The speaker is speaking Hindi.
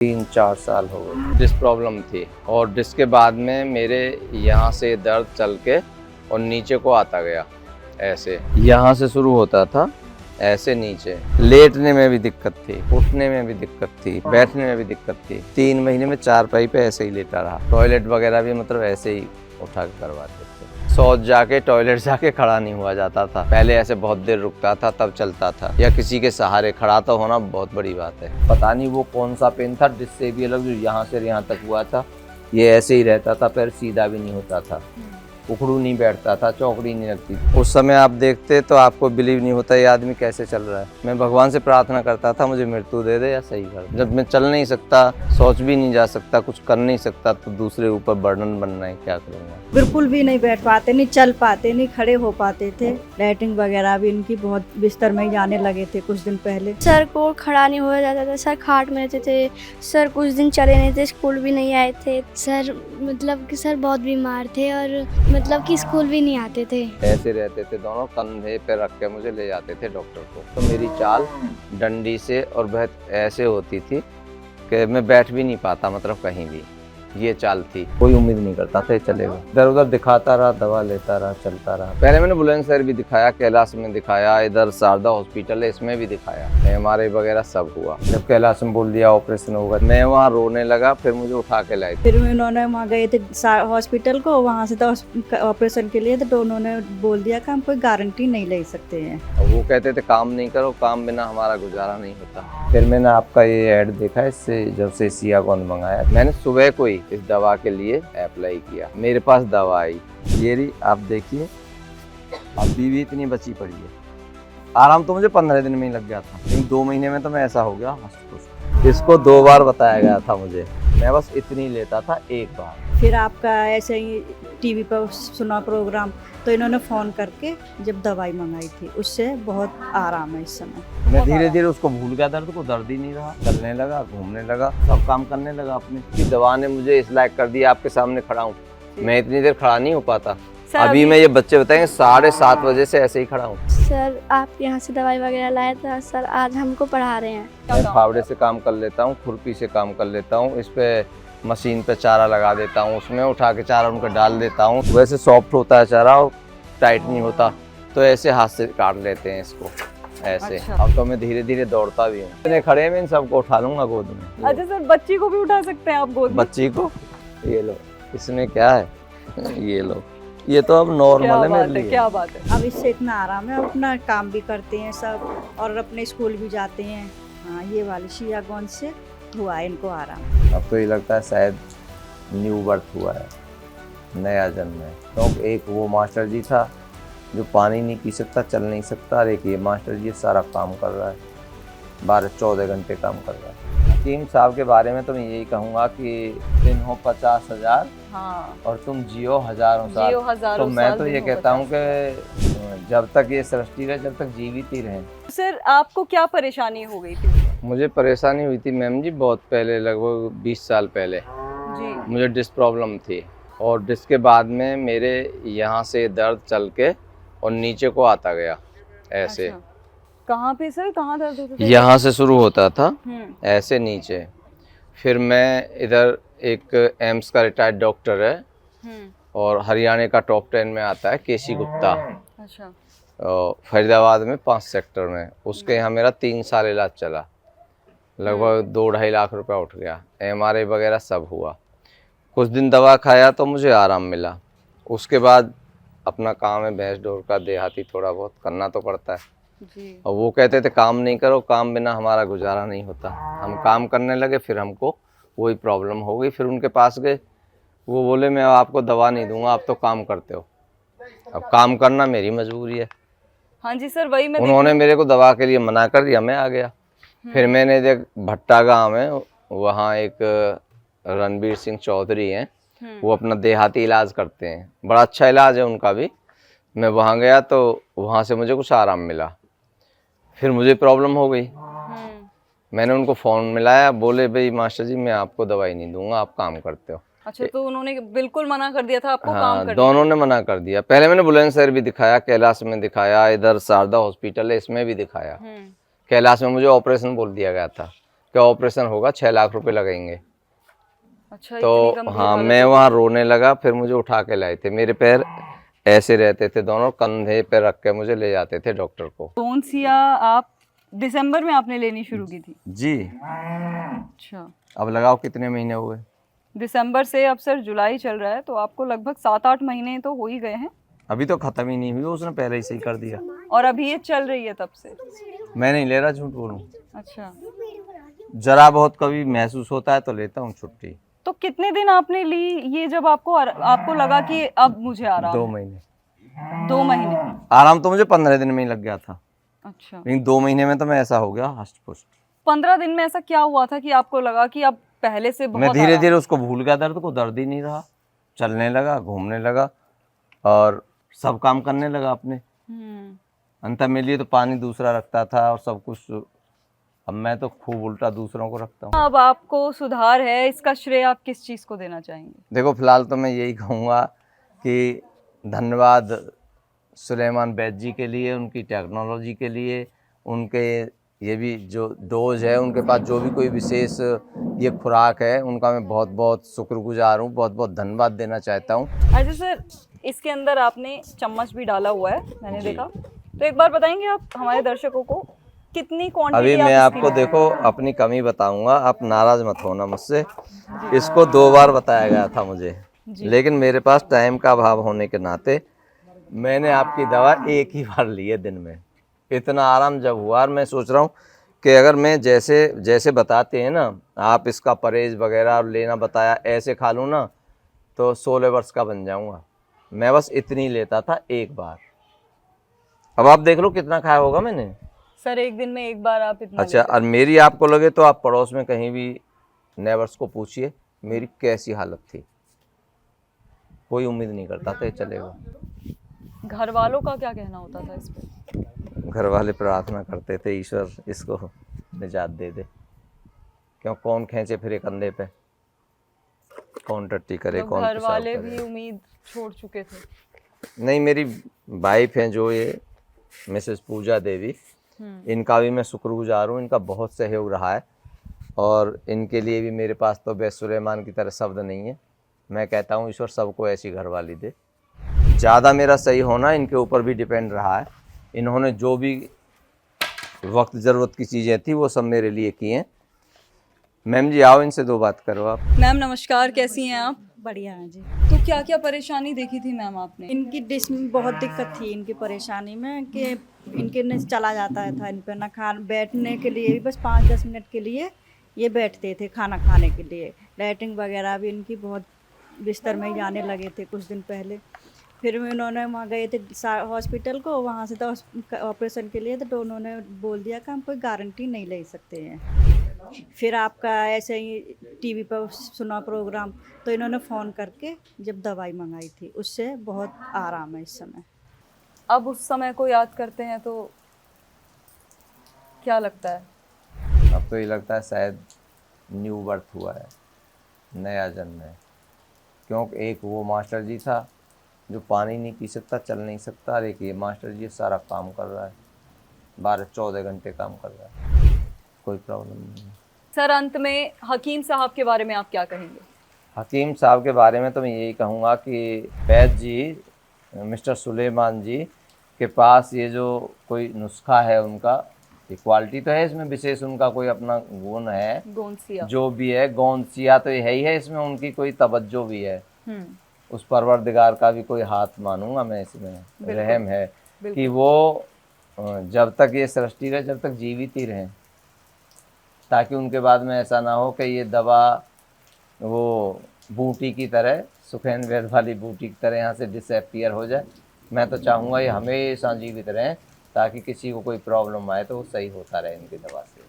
3-4 साल हो गए। डिस्क प्रॉब्लम थी और डिस्क के बाद में मेरे यहाँ से दर्द चल के और नीचे को आता गया। ऐसे यहाँ से शुरू होता था, ऐसे नीचे। लेटने में भी दिक्कत थी, उठने में भी दिक्कत थी, बैठने में भी दिक्कत थी। 3 महीने में चारपाई पे ऐसे ही लेटा रहा। टॉयलेट वगैरह भी मतलब ऐसे ही उठा के करवाते थे। शौच जाके टॉयलेट जाके खड़ा नहीं हुआ जाता था। पहले ऐसे बहुत देर रुकता था तब चलता था, या किसी के सहारे खड़ा तो होना बहुत बड़ी बात है। पता नहीं वो कौन सा पेन था, जिससे भी अलग, जो यहाँ से यहाँ तक हुआ था, ये ऐसे ही रहता था, पैर सीधा भी नहीं होता था, उखड़ू नहीं बैठता था, चौकड़ी नहीं लगती। उस समय आप देखते तो आपको बिलीव नहीं होता ये आदमी कैसे चल रहा है। मैं भगवान से प्रार्थना करता था मुझे मृत्यु दे दे या सही कर दे। जब मैं चल नहीं सकता, सोच भी नहीं जा सकता, कुछ कर नहीं सकता, तो दूसरे ऊपर बर्डन बनना है, क्या करूँगा। बिल्कुल भी नहीं बैठ पाते, नहीं चल पाते, नहीं खड़े हो पाते थे। लैट्रिन वगैरह भी इनकी बहुत बिस्तर में ही जाने लगे थे कुछ दिन पहले। सर को खड़ा नहीं हो जाता था, सर खाट में रहते थे, सर कुछ दिन चले नहीं थे, स्कूल भी नहीं आए थे। सर मतलब कि सर बहुत बीमार थे और मतलब कि स्कूल भी नहीं आते थे। ऐसे रहते थे दोनों, कंधे पे रख के मुझे ले जाते थे डॉक्टर को। तो मेरी चाल डंडी से और बहुत ऐसे होती थी कि मैं बैठ भी नहीं पाता, मतलब कहीं भी। ये चाल थी, कोई उम्मीद नहीं करता था ये चलेगा। इधर उधर दिखाता रहा, दवा लेता रहा, चलता रहा। पहले मैंने बुलंदशहर भी दिखाया, कैलाश में दिखाया, इधर शारदा हॉस्पिटल है इसमें भी दिखाया, MRI वगैरह सब हुआ। जब कैलाश में बोल दिया ऑपरेशन होगा, मैं वहाँ रोने लगा, फिर मुझे उठा के लाए। फिर उन्होंने वहाँ गए थे हॉस्पिटल को, वहाँ से तो ऑपरेशन के लिए तो उन्होंने बोल दिया कि हम कोई गारंटी नहीं ले सकते हैं। वो कहते थे काम नहीं करो, काम बिना हमारा गुजारा नहीं होता। फिर मैंने आपका ये ऐड देखा, इससे जब से सियागोंद मंगाया, मैंने सुबह को ही इस दवा के लिए अप्लाई किया। मेरे पास दवा आई, ये रही, आप देखिए, अभी भी इतनी बची पड़ी है। आराम तो मुझे 15 दिन में ही लग गया था, लेकिन 2 महीने में तो मैं ऐसा हो गया हस्त। इसको 2 बार बताया गया था मुझे, मैं बस इतनी लेता था 1 बार। फिर आपका ऐसे ही टीवी पर सुना प्रोग्राम, तो इन्होंने फ़ोन करके जब दवाई मंगाई थी, उससे बहुत आराम है इस समय। मैं धीरे धीरे उसको भूल गया, दर्द को, दर्द ही नहीं रहा। चलने लगा, घूमने लगा, सब काम करने लगा अपने। की दवा ने मुझे इस लायक कर दिया, आपके सामने खड़ा हूँ। मैं इतनी देर खड़ा नहीं हो पाता। अभी मैं ये बच्चे बताएंगे 7:30 बजे से ऐसे ही खड़ा हूँ। सर आप यहाँ से दवाई वगैरह लाए था, सर आज हमको पढ़ा रहे हैं। मैं फावड़े से काम कर लेता हूँ, खुरपी से काम कर लेता हूँ, इस पे मशीन पे चारा लगा देता हूँ, उसमें उठा के चारा उनको डाल देता हूँ। वैसे सॉफ्ट होता है चारा और टाइट नहीं होता, तो ऐसे हाथ से काट लेते हैं इसको ऐसे। अच्छा। अब तो मैं धीरे धीरे दौड़ता भी हूँ। इतने खड़े में इन सबको उठा लूंगा गोद में। अच्छा सर, बच्ची को भी उठा सकते हैं आप गोद में? बच्ची को, ये लो, इसमें क्या है, ये लो, ये तो अब नॉर्मल है मेरे लिए। क्या बात है। अब इससे इतना आराम है, अपना काम भी करते हैं सब और अपने स्कूल भी जाते हैं। हाँ, ये वाली सियागोंद से हुआ है इनको आराम। अब तो ये लगता है शायद न्यू बर्थ हुआ है, नया जन्म है। तो एक वो मास्टर जी था जो पानी नहीं पी सकता, चल नहीं सकता, और एक ये मास्टर जी सारा काम कर रहा है, 12-14 घंटे काम कर रहा है। हकीम साहब के बारे में तो मैं यही कहूँगा कि दिन हो 50,000 हाँ, और तुम जियो हजारों साल। जियो हजारों तो मैं साल, तो दिन ये हो कहता हूँ 50। कि जब तक ये सृष्टि रहे, जब तक जीवित ही रहें। सर आपको क्या परेशानी हो गई थी? मुझे परेशानी हुई थी मैम जी बहुत पहले, लगभग 20 साल पहले जी। मुझे डिस्क प्रॉब्लम थी और डिस्क के बाद में मेरे यहाँ से दर्द चल के और नीचे को आता गया ऐसे। अच्छा। कहाँ पे सर, कहाँ दर्द होता था? यहाँ से शुरू होता था हम्म। ऐसे नीचे। फिर मैं इधर एक एम्स का रिटायर्ड डॉक्टर है और हरियाणा का टॉप 10 में आता है, केसी गुप्ता, अच्छा। फरीदाबाद में 5 सेक्टर में। उसके यहाँ मेरा 3 साल इलाज चला, लगभग 2-2.5 लाख रुपया उठ गया। MRI वगैरह सब हुआ। कुछ दिन दवा खाया तो मुझे आराम मिला। उसके बाद अपना काम है भैंस ढोर का, देहाती, थोड़ा बहुत करना तो पड़ता है। जी। और वो कहते थे काम नहीं करो, काम बिना हमारा गुजारा नहीं होता। हम काम करने लगे, फिर हमको वही प्रॉब्लम हो गई। फिर उनके पास गए, वो बोले मैं आपको दवा नहीं दूंगा, आप तो काम करते हो। अब काम करना मेरी मजबूरी है। हाँ जी सर, वही मैं उन्होंने मेरे को दवा के लिए मना कर दिया, मैं आ गया। फिर मैंने देख, भट्टा गाँव है, वहाँ एक रणबीर सिंह चौधरी हैं, वो अपना देहाती इलाज करते हैं, बड़ा अच्छा इलाज है उनका भी। मैं वहाँ गया तो वहाँ से मुझे कुछ आराम मिला। फिर मुझे प्रॉब्लम हो गई, मैंने उनको फ़ोन मिलाया, बोले भाई मास्टर जी मैं आपको दवाई नहीं दूंगा, आप काम करते हो। अच्छा, तो उन्होंने बिल्कुल मना कर दिया था आपको काम हाँ, करने? दोनों ने मना कर दिया। पहले मैंने बुलंदशहर भी दिखाया, कैलाश में दिखाया, इधर शारदा हॉस्पिटल है इसमें भी दिखाया। कैलाश में मुझे ऑपरेशन बोल दिया गया था, कि ऑपरेशन होगा, 6 लाख रुपए लगेंगे। अच्छा, तो इतनी गंभीर हाँ, हालत मैं हो वहाँ रोने लगा। फिर मुझे उठा के लाए थे, मेरे पैर ऐसे रहते थे, दोनों कंधे पे रख के मुझे ले जाते थे डॉक्टर को। गोंसिया आप दिसंबर में आपने लेनी शुरू की थी? जी। अच्छा, अब लगाओ कितने महीने हुए। दिसंबर से अब सर जुलाई चल रहा है, तो आपको लगभग 7-8 महीने तो हो ही गए हैं। अभी तो खत्म ही नहीं हुई, उसने पहले ही सही कर दिया। और अभी ये चल रही है तब से? मैं नहीं ले रहा, झूठ बोलूं। अच्छा, जरा बहुत कभी महसूस होता है तो लेता हूँ छुट्टी। तो कितने दिन आपने ली ये, जब आपको लगा कि अब मुझे आराम 2 है? महीने। 2 महीने। आराम तो मुझे 15 दिन में ही लग गया था, अच्छा, लेकिन 2 महीने में तो मैं ऐसा हो गया हष्ट पुष्ट। 15 दिन में ऐसा क्या हुआ था कि आपको लगा कि अब पहले से मैं बहुत धीरे आराम धीरे उसको भूल गया, दर्द को। दर्द ही नहीं रहा, चलने लगा, घूमने लगा और सब काम करने लगा अपने। हम्म, अंत में लिए तो पानी दूसरा रखता था और सब कुछ। अब मैं तो खूब उल्टा दूसरों को रखता हूँ। अब आपको सुधार है, इसका श्रेय आप किस चीज को देना चाहेंगे? देखो, फिलहाल तो मैं यही कहूँगा कि धन्यवाद सुलेमान बैद जी के लिए, उनकी टेक्नोलॉजी के लिए, उनके ये भी जो डोज है, उनके पास जो भी कोई विशेष ये खुराक है, उनका मैं बहुत बहुत शुक्रगुजार हूँ, बहुत बहुत धन्यवाद देना चाहता हूँ। अच्छा सर, इसके अंदर आपने चम्मच भी डाला हुआ है, मैंने जी। देखा। तो एक बार बताएंगे आप हमारे दर्शकों को कितनी क्वांटिटी? अभी मैं आपको देखो अपनी कमी बताऊंगा, आप नाराज मत होना मुझसे। इसको 2 बार बताया गया था मुझे, लेकिन मेरे पास टाइम का अभाव होने के नाते मैंने आपकी दवा एक ही बार ली है दिन में। इतना आराम जब हुआ, और मैं सोच रहा हूँ कि अगर मैं जैसे जैसे बताते हैं ना आप, इसका परहेज वगैरह लेना बताया, ऐसे खा लूँ ना तो 16 वर्ष का बन जाऊँगा। मैं बस इतनी लेता था एक बार। अब आप देख लो कितना खाया होगा मैंने। सर एक दिन में एक बार आप इतना अच्छा, लेते और मेरी आपको लगे तो आप पड़ोस में कहीं भी नेबर्स को पूछिए मेरी कैसी हालत थी। कोई उम्मीद नहीं करता था ये चलेगा। हैं? घर वालों का क्या कहना होता था इस पे? घर वाले प्रार्थना करते थे ईश्वर इसको निजात दे दे, क्यों कौन खींचे फिरे कंधे पे, कौन टट्टी करे, तो कौन घर पेशाब वाले करे। भी उम्मीद छोड़ चुके थे? नहीं, मेरी वाइफ हैं जो ये मिसेस पूजा देवी, इनका भी मैं शुक्रगुजार हूँ। इनका बहुत सहयोग रहा है और इनके लिए भी मेरे पास तो बैद सुलेमान की तरह शब्द नहीं है। मैं कहता हूँ ईश्वर सबको ऐसी घरवाली दे। ज़्यादा मेरा सही होना इनके ऊपर भी डिपेंड रहा है। इन्होंने जो भी वक्त ज़रूरत की चीज़ें थी वो सब मेरे लिए की हैं। मैम जी आओ, इनसे 2 बात करो आप। मैम नमस्कार, कैसी हैं आप? बढ़िया है जी। तो क्या क्या परेशानी देखी थी मैम आपने? इनकी डिश में बहुत दिक्कत थी, इनकी परेशानी में कि इनके ने चला जाता था इन पर ना बैठने के लिए भी बस 5-10 मिनट के लिए ये बैठते थे खाना खाने के लिए। लैट्रिन वगैरह भी इनकी बहुत बिस्तर में ही जाने लगे थे कुछ दिन पहले। फिर उन्होंने वहाँ गए थे हॉस्पिटल को, वहाँ से तो ऑपरेशन के लिए, तो उन्होंने बोल दिया कि हम कोई गारंटी नहीं ले सकते हैं। फिर आपका ऐसे ही टीवी पर सुना प्रोग्राम, तो इन्होंने फ़ोन करके जब दवाई मंगाई थी, उससे बहुत आराम है इस समय। अब उस समय को याद करते हैं तो क्या लगता है? अब तो ये लगता है शायद न्यू बर्थ हुआ है, नया जन्म है। क्योंकि एक वो मास्टर जी था जो पानी नहीं पी सकता, चल नहीं सकता, और एक ये मास्टर जी सारा काम कर रहा है, 12-14 घंटे काम कर रहा है, कोई प्रॉब्लम नहीं है। सर अंत में हकीम साहब के बारे में आप क्या कहेंगे? हकीम साहब के बारे में तो मैं यही कहूँगा कि बैद जी, मिस्टर सुलेमान जी के पास ये जो कोई नुस्खा है उनका, ये क्वालिटी तो है इसमें विशेष, उनका कोई अपना गुण है गोंसिया जो भी है, गोंसिया तो है ही है इसमें, उनकी कोई तवज्जो भी है। उस परवरदिगार का भी कोई हाथ मानूंगा मैं इसमें, रहम है कि वो जब तक ये सृष्टि रहे, जब तक जीवित ही रहें, ताकि उनके बाद में ऐसा ना हो कि ये दवा वो बूटी की तरह, सुखेन वैद वाली बूटी की तरह यहाँ से डिसअपीयर हो जाए। मैं तो चाहूँगा ये हमेशा जीवित रहें, ताकि किसी को कोई प्रॉब्लम आए तो वो सही होता रहे इनकी दवा से।